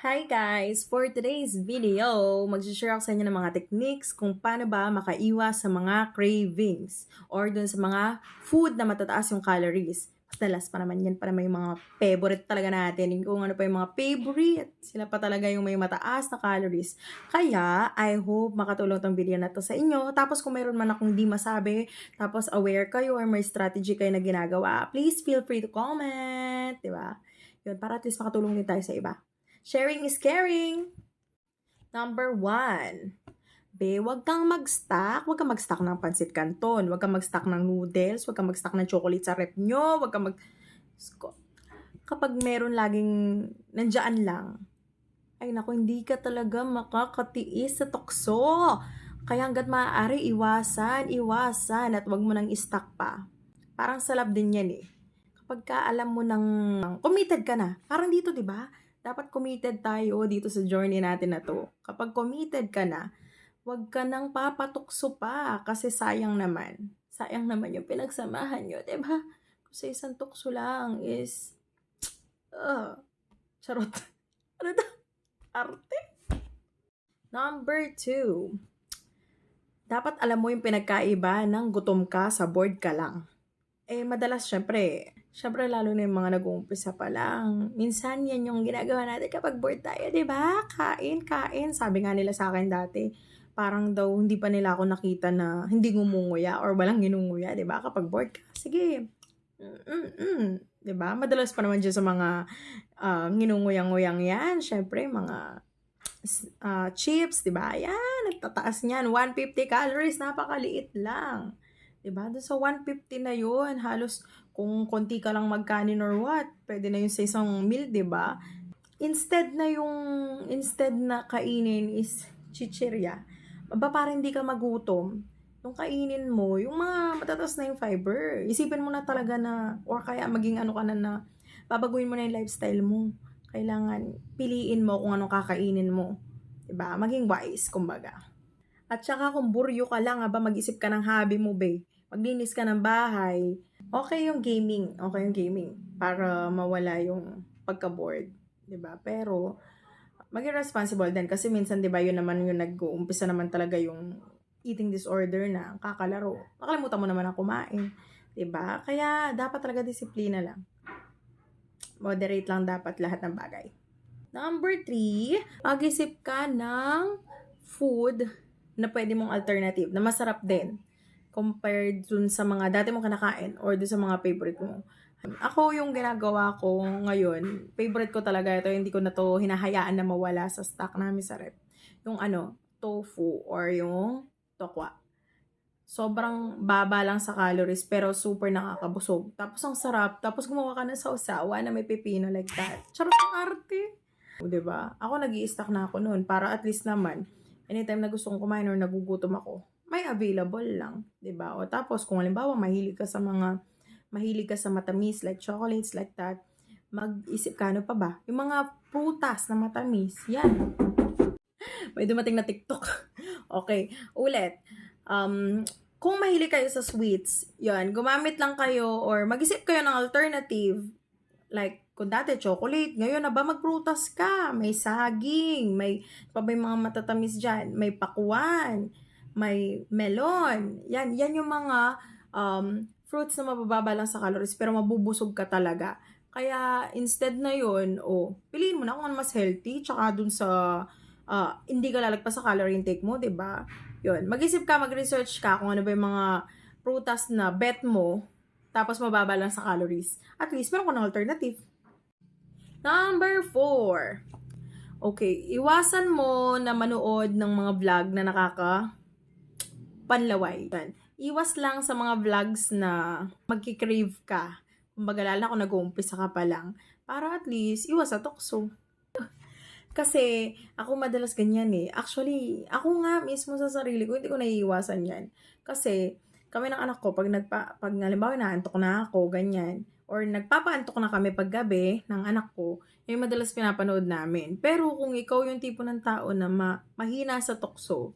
Hi guys! For today's video, mag-share ako sa inyo ng mga techniques kung paano ba makaiwas sa mga cravings or dun sa mga food na matataas yung calories. Madalas pa naman yan, pa naman yung mga favorite talaga natin. Kung ano pa yung mga favorite, sila pa talaga yung may mataas na calories. Kaya, I hope makatulong tong video na to sa inyo. Tapos kung mayroon man akong di masabi, tapos aware kayo or may strategy kayo na ginagawa, please feel free to comment. Diba? Yun, para at least makatulong din tayo sa iba. Sharing is caring. Number 1. Wag kang mag-stock. Wag kang mag-stock ng pansit canton. Wag kang mag-stock ng noodles. Wag kang mag-stock ng chocolate sa rep nyo. Wag kang mag... Kapag meron laging nandyan lang, ay naku, hindi ka talaga makakatiis sa tukso. Kaya hanggat maaari, iwasan. At wag mo nang i-stock pa. Parang salab din yan eh. Kapag ka alam mo nang committed ka na, parang dito, di ba? Dapat committed tayo dito sa journey natin na to. Kapag committed ka na, wag ka nang papatukso pa kasi sayang naman. Sayang naman yung pinagsamahan nyo, di ba? Kung sa isang tukso lang is, charot. Ano to? Arte? Number 2. Dapat alam mo yung pinagkaiba ng gutom ka sa bored ka lang. Madalas syempre lalo na yung mga nag-uumpisa pa lang. Minsan yan yung ginagawa natin kapag bored tayo, 'di ba? Kain. Sabi nga nila sa akin dati, parang daw hindi pa nila ako nakita na hindi ngumunguya or walang ginunguya, 'di ba? Kapag bored ka, sige. 'Di ba? Madalas pa naman dyan sa mga nginunguyang-nguyang yan. Syempre, mga chips, 'di ba? Yan, nagtataas niyan. 150 calories, napakaliit lang. 'Di ba? Doon sa 150 na 'yun, halos kung konti ka lang magkanin or what, pwede na 'yun sa isang meal, 'di ba? Instead na kainin is chichirya. Para hindi ka magutom, yung kainin mo, yung mga matataas na yung fiber. Isipin mo na talaga na, or kaya maging ano ka na babaguhin mo na yung lifestyle mo. Kailangan piliin mo kung anong kakainin mo. 'Di ba? Maging wise, kumbaga. At saka kung buryo ka lang, mag-isip ka ng hobby mo, maglinis ka ng bahay, okay yung gaming para mawala yung pagka-bored, 'di ba? Pero maging responsible din kasi minsan 'di ba yun naman yung nag-uumpisa naman talaga yung eating disorder na kakalaro. Nakalimutan mo naman ang kumain, 'di ba? Kaya dapat talaga disiplina lang. Moderate lang dapat lahat ng bagay. Number 3, mag-isip ka ng food na pwede mong alternative, na masarap din compared dun sa mga dati mong kinakain or dun sa mga favorite mo. Ako yung ginagawa ko ngayon, favorite ko talaga ito, hindi ko na to hinahayaan na mawala sa stock namin sa rep. Yung tofu or yung tokwa. Sobrang baba lang sa calories pero super nakakabusog. Tapos ang sarap. Tapos gumawa ka ng sausawa na may pepino like that. Charot ang arte. O, diba? Ako nag-i-stock na ako noon para at least naman anytime na gusto kong kumain or nagugutom ako, may available lang, 'di ba? O tapos kung halimbawa mahilig ka sa matamis like chocolates like that, mag-isip ka ano pa ba? Yung mga prutas na matamis, yan. May dumating na TikTok. Okay, ulit. Kung mahilig kayo sa sweets, yan, gumamit lang kayo or mag-isip kayo ng alternative. Like, kung dati chocolate, ngayon na ba magprutas ka? May saging, may mga matatamis dyan, may pakwan, may melon. Yan yung mga fruits na mabababa lang sa calories pero mabubusog ka talaga. Kaya instead na yun, piliin mo na kung ano mas healthy tsaka dun sa hindi ka lalagpas sa calorie intake mo, 'di ba? Yun, mag-isip ka, mag-research ka kung ano ba yung mga prutas na bet mo tapos mababa lang sa calories. At least meron ka ng alternative. Number 4. Okay, iwasan mo na manood ng mga vlog na panlaway. Iwas lang sa mga vlogs na magki-crave ka. Kumbaga lalo kung nag-uumpisa ka pa lang. Para at least iwas sa tukso. Kasi ako madalas ganyan eh. Actually, ako nga mismo sa sarili ko, hindi ko naiiwasan yan. Kasi kami ng anak ko, pag halimbawa naantok na ako, ganyan, or nagpapaantok na kami pag gabi ng anak ko, yung madalas pinapanood namin. Pero kung ikaw yung tipo ng tao na mahina sa tukso,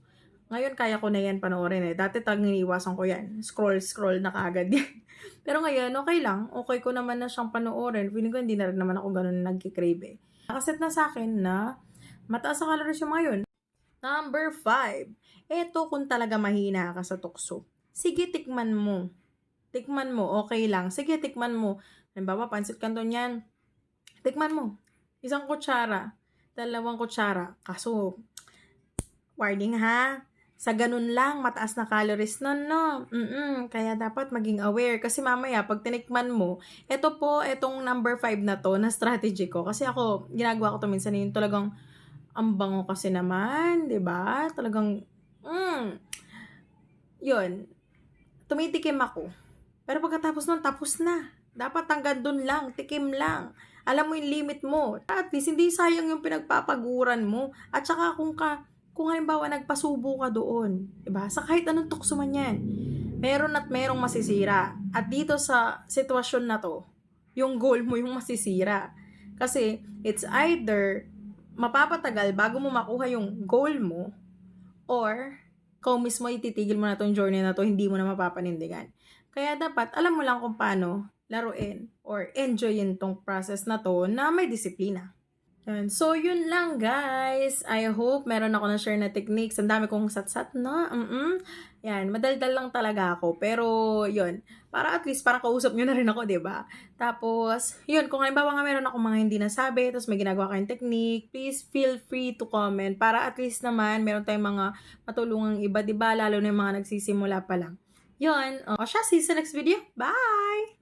ngayon kaya ko na yan panoorin eh. Dati talagang iniiwasan ko yan. Scroll na kaagad yan. Pero ngayon, okay lang. Okay ko naman na siyang panoorin. Feeling ko hindi na rin naman ako ganun nagkikrave eh. Nakaset na sa akin na mataas sa calories yung mga yun. Number 5. Eto kung talaga mahina ka sa tukso. Sige, tikman mo. Tikman mo, okay lang. Sige, tikman mo. Halimbawa, pansit canton yan. Tikman mo. 1 kutsara. 2 kutsara. Kaso, warning ha. Sa ganun lang, mataas na calories nun, no? Kaya dapat maging aware. Kasi mamaya, pag tinikman mo, etong number 5 na to, na strategy ko. Kasi ako, ginagawa ko to minsan yun, talagang, ang bango kasi naman, di ba? Talagang, yun, tumitikim ako. Pero pagkatapos nun, tapos na. Dapat hanggang dun lang, tikim lang. Alam mo yung limit mo. At least, hindi sayang yung pinagpapaguran mo. At saka kung halimbawa nagpasubo ka doon, diba? Sa kahit anong tukso man yan, meron at merong masisira. At dito sa sitwasyon na to, yung goal mo yung masisira. Kasi, it's either mapapatagal bago mo makuha yung goal mo, or ikaw mismo ititigil mo na tong journey na to, hindi mo na mapapanindigan. Kaya dapat, alam mo lang kung paano laruin or enjoyin tong process na to na may disiplina. Yan. So, yun lang guys. I hope meron ako na-share na techniques. Ang dami kong satsat na. Yan, madaldal lang talaga ako. Pero, yun. Para at least, para kausap nyo na rin ako, 'di ba? Tapos, yun, kung halimbawa nga meron akong mga hindi nasabi, tapos may ginagawa kayong technique, please feel free to comment. Para at least naman, meron tayong mga matulungang iba, 'di ba? Lalo na yung mga nagsisimula pa lang. Yun. O siya, see you sa next video. Bye!